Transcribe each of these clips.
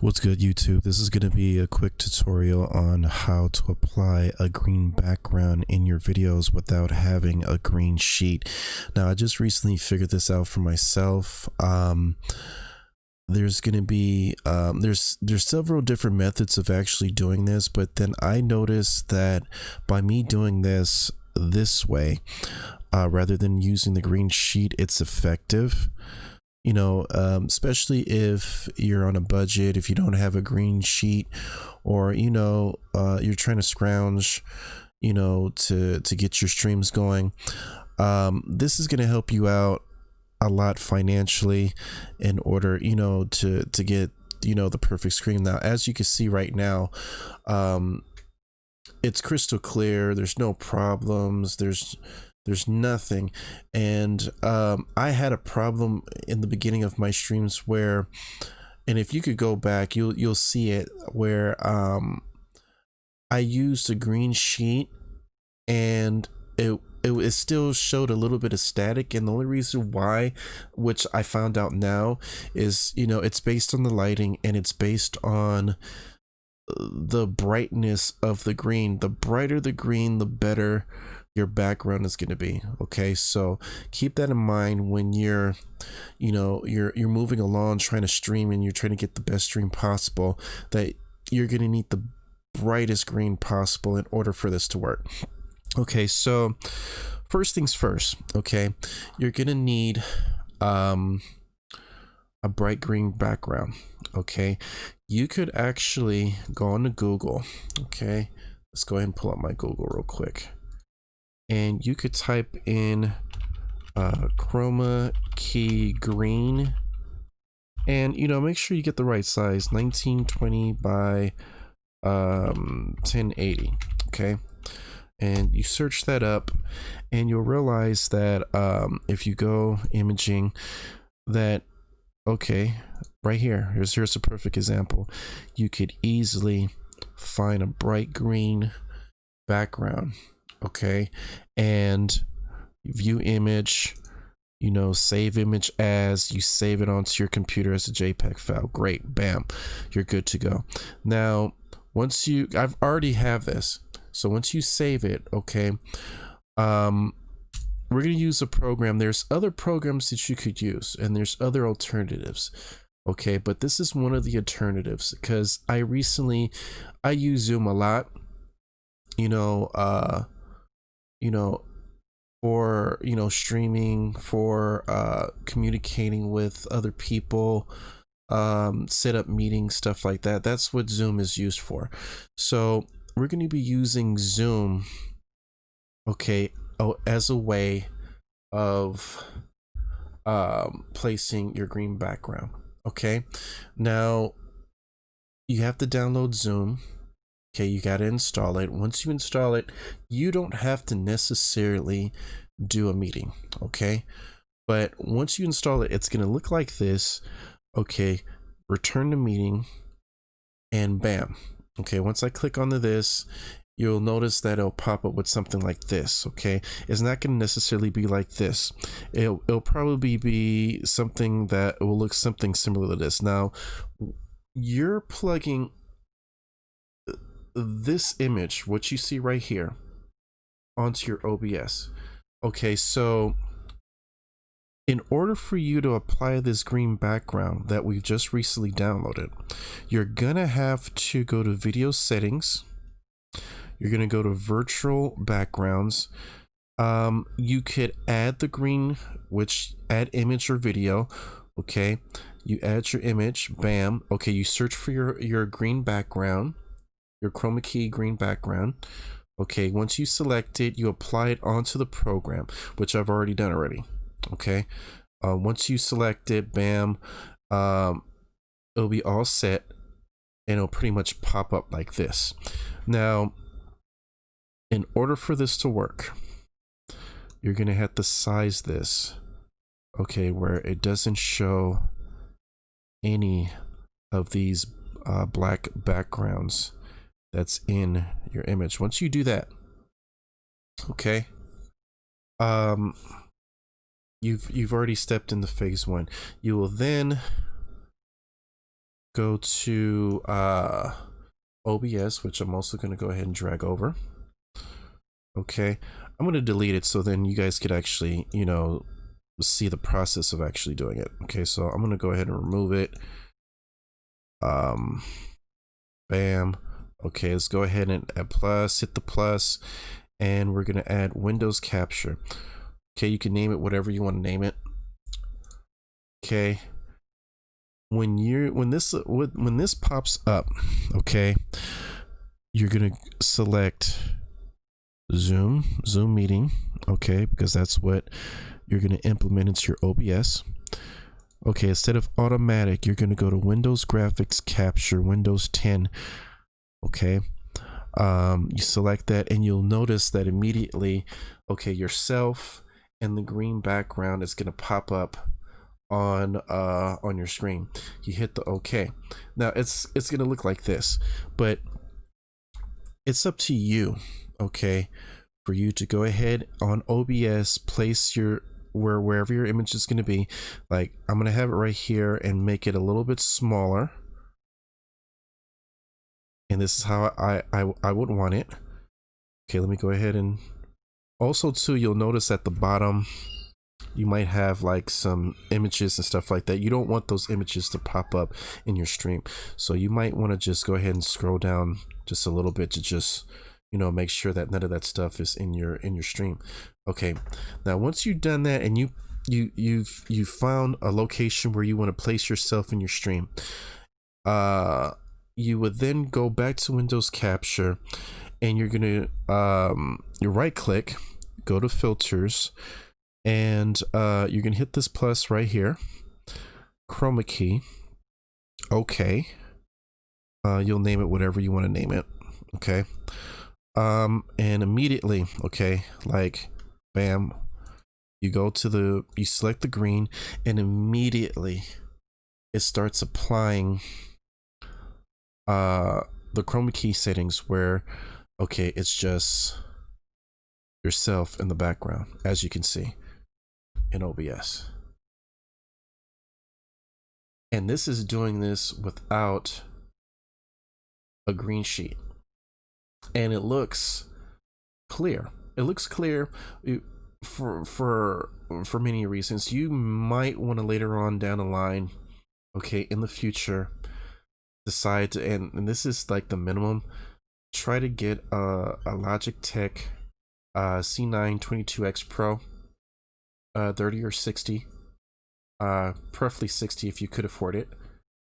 What's good, YouTube? This is going to be a quick tutorial on how to apply a green background in your videos without having a green sheet. Now, I just recently figured this out for myself. There's going to be there's several different methods of actually doing this, but then I noticed that by me doing this way, rather than using the green sheet, it's effective. You know, especially if you're on a budget, if you don't have a green sheet, or you're trying to scrounge, to get your streams going. This is going to help you out a lot financially in order, to get, the perfect screen. Now, as you can see right now, it's crystal clear. There's no problems. There's nothing. And I had a problem in the beginning of my streams where, and if you could go back, you'll see it, where I used a green sheet and it still showed a little bit of static. And the only reason why, which I found out now, is it's based on the lighting, and it's based on the brightness of the green. The brighter the green, the better your background is going to be. Okay, so keep that in mind when you're moving along trying to stream, and you're trying to get the best stream possible, that you're going to need the brightest green possible in order for this to work. Okay, so first things first, okay, you're going to need a bright green background. Okay, you could actually go on to Google. Okay, let's go ahead and pull up my Google real quick. And you could type in Chroma key green, and make sure you get the right size, 1920 by 1080. Okay, and you search that up, and you'll realize that if you go imaging, that right here's a perfect example. You could easily find a bright green background. Okay, and view image, save image as, you save it onto your computer as a JPEG file. Great, bam, you're good to go. Now, I've already have this, so once you save it, okay, we're gonna use a program. There's other programs that you could use, and there's other alternatives. Okay, but this is one of the alternatives, because I use Zoom a lot, for streaming, for communicating with other people, set up meetings, stuff like that. That's what Zoom is used for. So we're going to be using Zoom, okay, as a way of placing your green background. Okay, now you have to download Zoom. Okay, you got to install it. Once you install it, you don't have to necessarily do a meeting, okay? But once you install it, it's going to look like this. Okay, return to meeting, and bam. Okay, once I click onto this, you'll notice that it'll pop up with something like this. Okay, it's not going to necessarily be like this. It'll probably be something that will look something similar to this. Now, you're plugging this image, what you see right here, onto your OBS. Okay, so in order for you to apply this green background that we've just recently downloaded, you're gonna have to go to video settings. You're gonna go to virtual backgrounds. You could add the green, which add image or video. Okay, you add your image, bam. Okay, you search for your green background, your chroma key green background. Okay, once you select it, you apply it onto the program, which I've already done already. Okay, once you select it, bam, it'll be all set, and it'll pretty much pop up like this. Now, in order for this to work, you're gonna have to size this, okay, where it doesn't show any of these black backgrounds that's in your image. Once you do that, okay, you've already stepped into phase one. You will then go to OBS, which I'm also going to go ahead and drag over. Okay, I'm going to delete it so then you guys could actually, you know, see the process of actually doing it. Okay, so I'm going to go ahead and remove it. Bam. Okay, let's go ahead and add plus, hit the plus, and we're going to add Windows Capture. Okay, you can name it whatever you want to name it. Okay, when this pops up, okay, you're gonna select Zoom meeting, okay, because that's what you're gonna implement into your OBS. Okay, instead of automatic, you're gonna go to Windows Graphics Capture, Windows 10. Okay, you select that, and you'll notice that immediately, okay, yourself and the green background is gonna pop up on your screen. You hit the OK. Now it's gonna look like this, but it's up to you, okay, for you to go ahead on OBS, place your wherever your image is going to be. Like, I'm gonna have it right here and make it a little bit smaller, and this is how I would want it. Okay, let me go ahead, and also too, you'll notice at the bottom you might have like some images and stuff like that. You don't want those images to pop up in your stream, so you might want to just go ahead and scroll down just a little bit to just, you know, make sure that none of that stuff is in your stream. Okay, now once you've done that and you've found a location where you want to place yourself in your stream, you would then go back to Windows Capture, and you're gonna you right click, go to filters, and you can hit this plus right here, Chroma key. Okay, you'll name it whatever you want to name it. Okay, and immediately, okay, like bam, you go to you select the green, and immediately it starts applying the Chroma key settings where, okay, it's just yourself in the background, as you can see in OBS. And this is doing this without a green sheet, and it looks clear. It looks clear for many reasons. You might want to later on down the line, okay, in the future, decide to, and this is like the minimum, try to get a Logitech C9 22X Pro, 30 or 60, preferably 60 if you could afford it,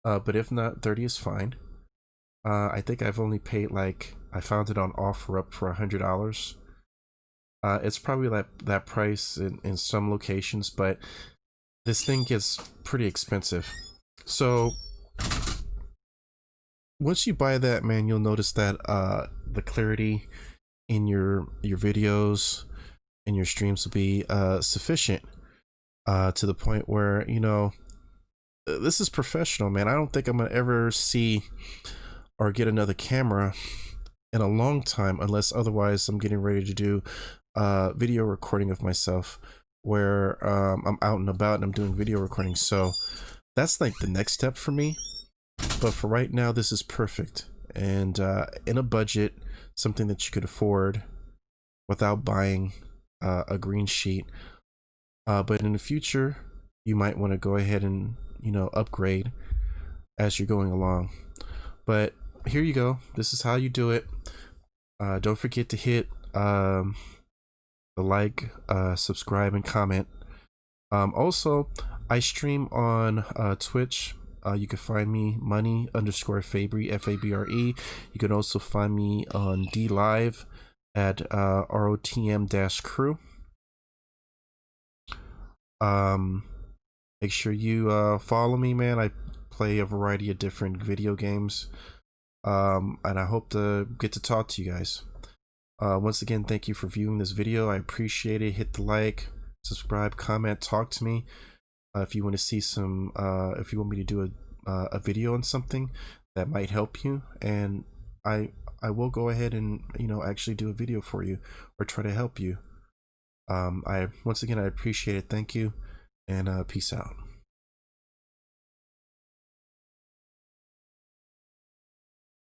but if not, 30 is fine. I think I've only paid, like, I found it on OfferUp for $100. It's probably like that price in some locations, but this thing gets pretty expensive. So once you buy that, man, you'll notice that the clarity in your videos and your streams will be sufficient to the point where, you know, this is professional, man. I don't think I'm gonna ever see or get another camera in a long time, unless otherwise I'm getting ready to do video recording of myself where I'm out and about and I'm doing video recording. So that's like the next step for me, but for right now this is perfect, and in a budget, something that you could afford without buying a green sheet. But in the future, you might want to go ahead and, you know, upgrade as you're going along. But here you go. This is how you do it. Don't forget to hit the like, subscribe, and comment. Also, I stream on Twitch. You can find me money_Fabre, Fabre. You can also find me on DLive at ROTM-crew. Make sure you follow me, man. I play a variety of different video games, and I hope to get to talk to you guys. Once again, thank you for viewing this video. I appreciate it. Hit the like, subscribe, comment, talk to me. If you want to see some, if you want me to do a video on something that might help you, and I will go ahead and, you know, actually do a video for you or try to help you. Once again, I appreciate it. Thank you, and peace out.